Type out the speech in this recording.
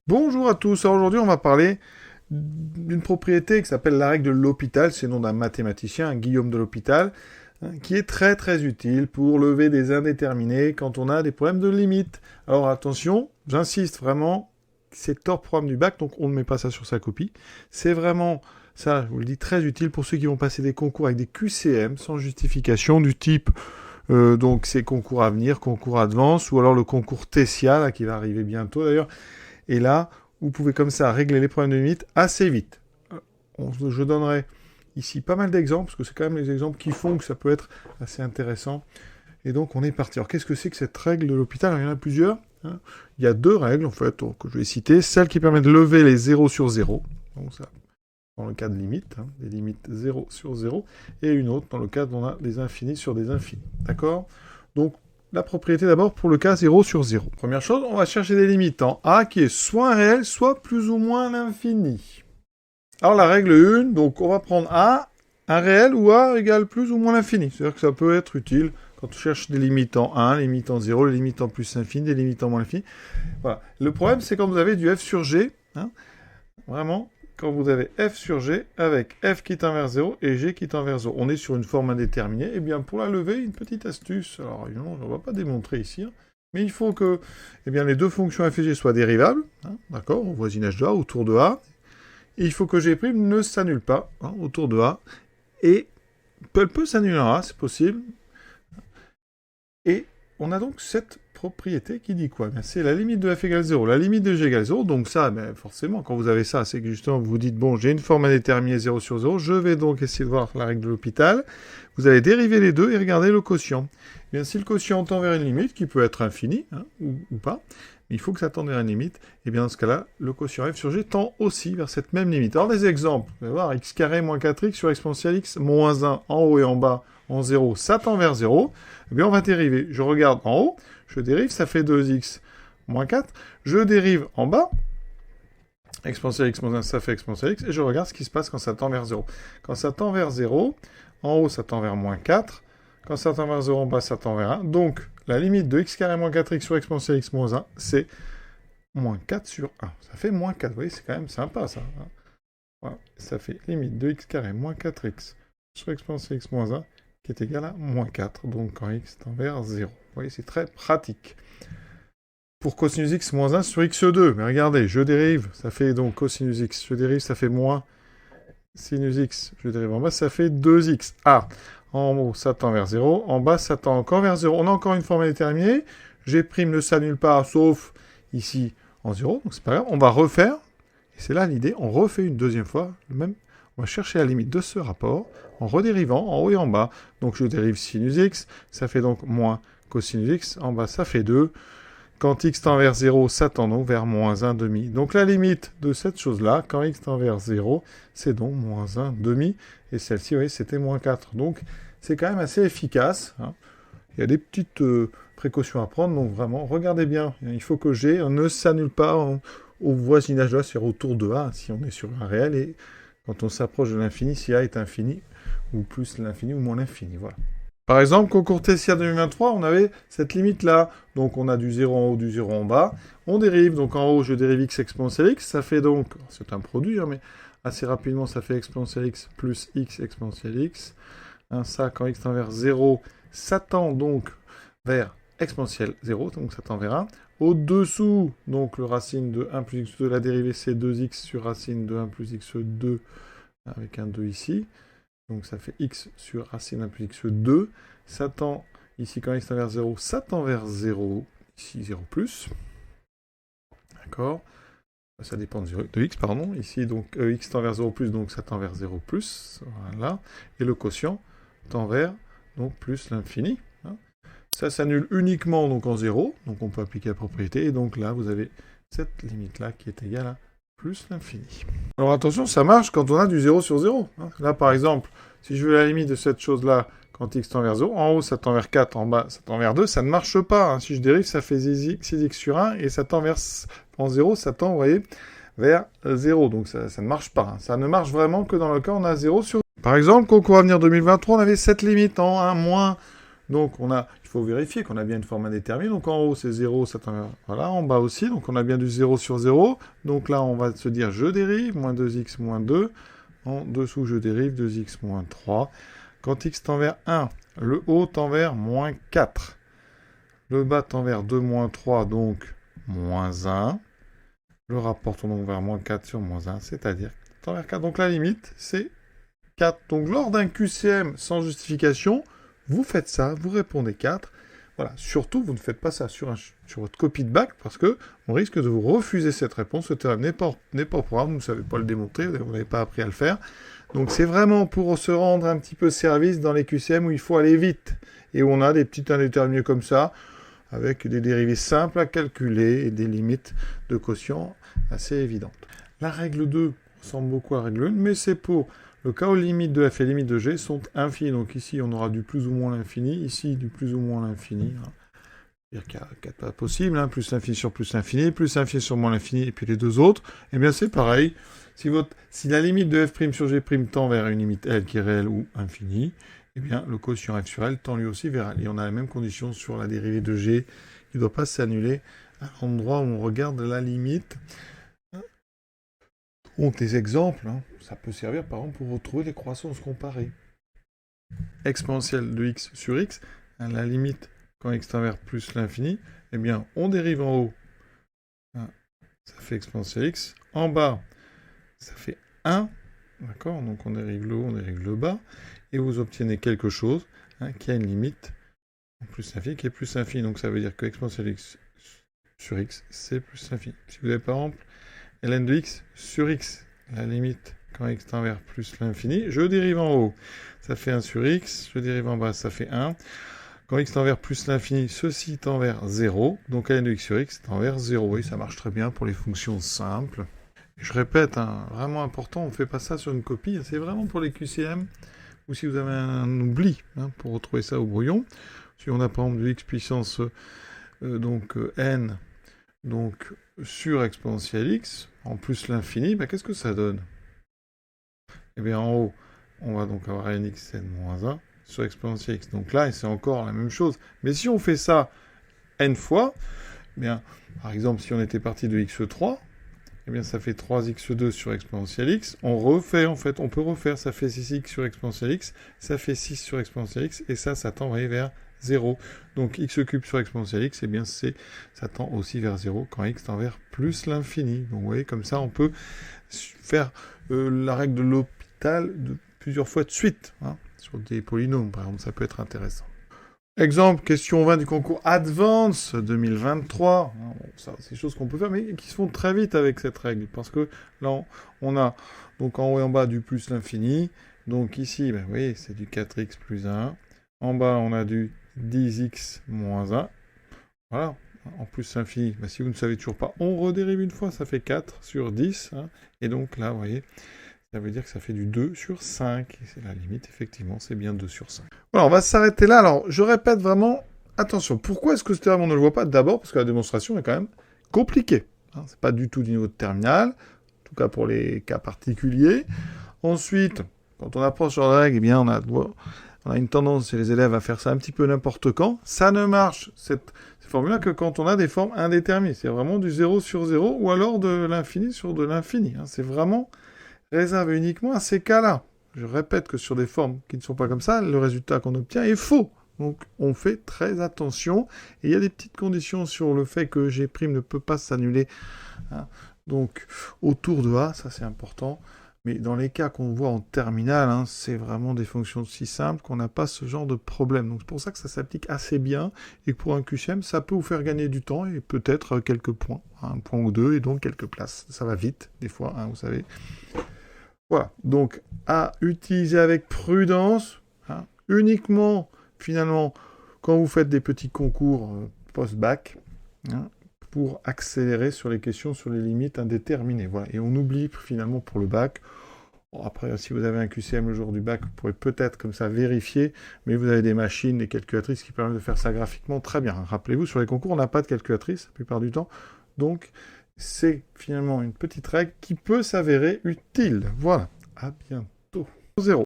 Bonjour à tous, alors aujourd'hui on va parler d'une propriété qui s'appelle la règle de L'Hopital, c'est le nom d'un mathématicien, Guillaume de L'Hopital, qui est très très utile pour lever des indéterminés quand on a des problèmes de limite. Alors attention, j'insiste vraiment, c'est top programme du bac, donc on ne met pas ça sur sa copie. C'est vraiment, ça je vous le dis, très utile pour ceux qui vont passer des concours avec des QCM sans justification du type... donc c'est concours à venir, concours advance, ou alors le concours Tessia, là, qui va arriver bientôt d'ailleurs. Et là, vous pouvez comme ça régler les problèmes de limite assez vite. Je donnerai ici pas mal d'exemples, parce que c'est quand même les exemples qui font que ça peut être assez intéressant. Et donc, on est parti. Alors, qu'est-ce que c'est que cette règle de L'Hopital? Il y en a plusieurs. Il y a deux règles, en fait, que je vais citer. Celle qui permet de lever les 0 sur 0. Donc, ça, dans le cas de limite, des limites 0 sur 0. Et une autre, dans le cas où on a des infinis sur des infinis. D'accord? Donc, la propriété d'abord pour le cas 0 sur 0. Première chose, on va chercher des limites en A qui est soit un réel, soit plus ou moins l'infini. Alors la règle 1, donc on va prendre A, un réel ou A égale plus ou moins l'infini. C'est-à-dire que ça peut être utile quand on cherche des limites en 1, les limites en 0, les limites en plus infini, des limites en moins infini. Voilà. Le problème, c'est quand vous avez du f sur g, vraiment, quand vous avez f sur g avec f qui tend vers 0 et g qui tend vers 0. On est sur une forme indéterminée. Et bien, pour la lever, une petite astuce. Alors, évidemment, on ne va pas démontrer ici. Mais il faut que les deux fonctions f et g soient dérivables. D'accord, au voisinage de A, autour de A. Et il faut que g' ne s'annule pas autour de A. Et elle peut s'annuler en A, c'est possible. Et on a donc cette propriété qui dit quoi? C'est la limite de f égale 0, la limite de g égale 0, donc ça, forcément, quand vous avez ça, c'est que justement, vous vous dites, bon, j'ai une forme indéterminée 0 sur 0, je vais donc essayer de voir la règle de L'Hopital, vous allez dériver les deux et regarder le quotient. Bien, si le quotient tend vers une limite, qui peut être infinie, ou pas, mais il faut que ça tende vers une limite, et bien dans ce cas-là, le quotient f sur g tend aussi vers cette même limite. Alors, des exemples, vous allez voir, x carré moins 4x sur exponentielle x moins 1 en haut et en bas, en 0, ça tend vers 0, eh bien on va dériver. Je regarde en haut, je dérive, ça fait 2x moins 4. Je dérive en bas, exponentielle x moins 1, ça fait exponentielle x, et je regarde ce qui se passe quand ça tend vers 0. Quand ça tend vers 0, en haut, ça tend vers moins 4. Quand ça tend vers 0, en bas, ça tend vers 1. Donc, la limite de x carré moins 4x sur exponentielle x moins 1, c'est moins 4 sur 1. Ça fait moins 4. Vous voyez, c'est quand même sympa, ça. Voilà. Ça fait limite de x carré moins 4x sur exponentielle x moins 1, qui est égal à moins 4, donc quand x tend vers 0. Vous voyez, c'est très pratique. Pour cosinus x moins 1 sur x2, mais regardez, je dérive, ça fait donc cosinus x, je dérive, ça fait moins sinus x, je dérive en bas, ça fait 2x. Ah, en haut, ça tend vers 0, en bas, ça tend encore vers 0. On a encore une forme indéterminée, g' ne s'annule pas, sauf ici en 0, donc c'est pas grave, on va refaire, et c'est là l'idée, on refait une deuxième fois, le même. On va chercher la limite de ce rapport en redérivant en haut et en bas. Donc je dérive sinus x, ça fait donc moins cosinus x, en bas ça fait 2. Quand x tend vers 0, ça tend donc vers moins 1 demi. Donc la limite de cette chose-là, quand x tend vers 0, c'est donc moins 1 demi. Et celle-ci, vous voyez, c'était moins 4. Donc c'est quand même assez efficace. Il y a des petites précautions à prendre, donc vraiment, regardez bien. Il faut que g ne s'annule pas au voisinage de A, c'est-à-dire autour de A, si on est sur un réel, et quand on s'approche de l'infini, si A est infini, ou plus l'infini, ou moins l'infini, voilà. Par exemple, concours Tessia 2023, on avait cette limite-là. Donc on a du 0 en haut, du 0 en bas. On dérive, donc en haut, je dérive x exponentielle x. Ça fait donc, c'est un produit, mais assez rapidement, ça fait exponentielle x plus x exponentielle x. Ça, quand x tend vers 0, ça tend donc vers exponentielle 0, donc ça tend vers 1. Au-dessous, donc le racine de 1 plus x2, la dérivée c'est 2x sur racine de 1 plus x2, avec un 2 ici. Donc ça fait x sur racine 1 plus x2. Ça tend, ici quand x tend vers 0, ça tend vers 0, ici 0 plus. D'accord. Ça dépend de x, pardon. Ici, donc x tend vers 0 plus, donc ça tend vers 0 plus. Voilà. Et le quotient tend vers, donc, plus l'infini. Ça s'annule uniquement donc en 0, donc on peut appliquer la propriété, et donc là, vous avez cette limite-là qui est égale à plus l'infini. Alors attention, ça marche quand on a du 0 sur 0. Là, par exemple, si je veux la limite de cette chose-là, quand x tend vers 0, en haut, ça tend vers 4, en bas, ça tend vers 2, ça ne marche pas. Si je dérive, ça fait 6x sur 1, et ça tend vers... En 0, ça tend, vous voyez, vers 0, donc ça ne marche pas. Ça ne marche vraiment que dans le cas où on a 0 sur 0. Par exemple, concours Avenir 2023, on avait cette limite en 1 moins Donc, il faut vérifier qu'on a bien une forme indéterminée. Donc, en haut, c'est 0, ça tend vers... Voilà, en bas aussi. Donc, on a bien du 0 sur 0. Donc là, on va se dire, je dérive, moins 2x moins 2. En dessous, je dérive, 2x moins 3. Quand x tend vers 1, le haut tend vers moins 4. Le bas tend vers 2 moins 3, donc moins 1. Le rapport tourne donc vers moins 4 sur moins 1, c'est-à-dire tend vers 4. Donc la limite, c'est 4. Donc lors d'un QCM sans justification, vous faites ça, vous répondez 4. Voilà, surtout, vous ne faites pas ça sur votre copie de bac, parce que on risque de vous refuser cette réponse. Ce théorème n'est pas au programme, vous ne savez pas le démontrer, vous n'avez pas appris à le faire. Donc c'est vraiment pour se rendre un petit peu service dans les QCM où il faut aller vite, et où on a des petites indéterminés comme ça, avec des dérivées simples à calculer et des limites de quotient assez évidentes. La règle 2 ressemble beaucoup à la règle 1, mais c'est pour le cas où limite de f et limite de g sont infinies. Donc ici, on aura du plus ou moins l'infini, ici, du plus ou moins l'infini. C'est-à-dire qu'il y a 4 pas possibles, hein, plus l'infini sur moins l'infini, et puis les deux autres. Eh bien, c'est pareil. Si la limite de f' sur g' tend vers une limite L qui est réelle ou infinie, eh bien, le quotient f sur L tend lui aussi vers L. Et on a la même condition sur la dérivée de g, qui ne doit pas s'annuler à l'endroit où on regarde la limite. Donc, des exemples, hein, ça peut servir, par exemple, pour retrouver les croissances comparées. Exponentielle de x sur x, à la limite, quand x tend vers plus l'infini, eh bien, on dérive en haut, hein, ça fait exponentielle x. En bas, ça fait 1, d'accord? Donc, on dérive le haut, on dérive le bas, et vous obtenez quelque chose, hein, qui a une limite en plus l'infini, qui est plus l'infini. Donc, ça veut dire que exponentielle x sur x, c'est plus l'infini. Si vous avez, par exemple, ln de x sur x, la limite quand x tend vers plus l'infini, je dérive en haut, ça fait 1 sur x, je dérive en bas, ça fait 1. Quand x tend vers plus l'infini, ceci tend vers 0, donc ln de x sur x tend vers 0. Oui, ça marche très bien pour les fonctions simples. Je répète, hein, vraiment important, on ne fait pas ça sur une copie, c'est vraiment pour les QCM, ou si vous avez un oubli, hein, pour retrouver ça au brouillon. Si on a par exemple de x puissance n, donc sur exponentielle x, en plus l'infini, bah, qu'est-ce que ça donne? Eh bien, en haut, on va donc avoir nx n-1 sur exponentielle x. Donc là, c'est encore la même chose. Mais si on fait ça n fois, eh bien, par exemple, si on était parti de x3, eh bien, ça fait 3x2 sur exponentielle x. On refait, en fait, on peut refaire. Ça fait 6x sur exponentielle x, ça fait 6 sur exponentielle x, et ça tend vers 0. Donc x cube sur exponentielle x, eh bien, ça tend aussi vers 0 quand x tend vers plus l'infini. Donc vous voyez, comme ça, on peut faire la règle de l'hôpital plusieurs fois de suite, hein, sur des polynômes, par exemple, ça peut être intéressant. Exemple, question 20 du concours Advance 2023. Ça, c'est des choses qu'on peut faire, mais qui se font très vite avec cette règle, parce que là, on a donc en haut et en bas du plus l'infini. Donc ici, ben, vous voyez, c'est du 4x plus 1. En bas, on a du 10x moins 1. Voilà, en plus l'infini. Ben, si vous ne savez toujours pas, on redérive une fois, ça fait 4 sur 10. Hein, et donc là, vous voyez, ça veut dire que ça fait du 2 sur 5. Et c'est la limite, effectivement, c'est bien 2 sur 5. Voilà, on va s'arrêter là. Alors, je répète vraiment, attention, pourquoi est-ce que ce théorème, on ne le voit pas? D'abord, parce que la démonstration est quand même compliquée. Hein, c'est pas du tout du niveau de terminale, en tout cas pour les cas particuliers. Ensuite, quand on approche sur la règle, eh bien, on a une tendance chez les élèves à faire ça un petit peu n'importe quand. Ça ne marche, cette formule-là, que quand on a des formes indéterminées. C'est vraiment du 0 sur 0, ou alors de l'infini sur de l'infini. Hein, c'est vraiment réservé uniquement à ces cas-là. Je répète que sur des formes qui ne sont pas comme ça, le résultat qu'on obtient est faux. Donc on fait très attention. Et il y a des petites conditions sur le fait que G' ne peut pas s'annuler. Hein. Donc autour de A, ça c'est important. Mais dans les cas qu'on voit en terminale, hein, c'est vraiment des fonctions si simples qu'on n'a pas ce genre de problème. Donc c'est pour ça que ça s'applique assez bien. Et que pour un QCM, ça peut vous faire gagner du temps et peut-être quelques points. Un point ou deux et donc quelques places. Ça va vite des fois, hein, vous savez. Voilà, donc à utiliser avec prudence, hein, uniquement finalement quand vous faites des petits concours post-bac, hein, pour accélérer sur les questions sur les limites indéterminées. Voilà. Et on oublie finalement pour le bac. Bon, après, si vous avez un QCM le jour du bac, vous pourrez peut-être comme ça vérifier, mais vous avez des machines, des calculatrices qui permettent de faire ça graphiquement très bien. Rappelez-vous, sur les concours, on n'a pas de calculatrice la plupart du temps, donc c'est finalement une petite règle qui peut s'avérer utile. Voilà, à bientôt. 0.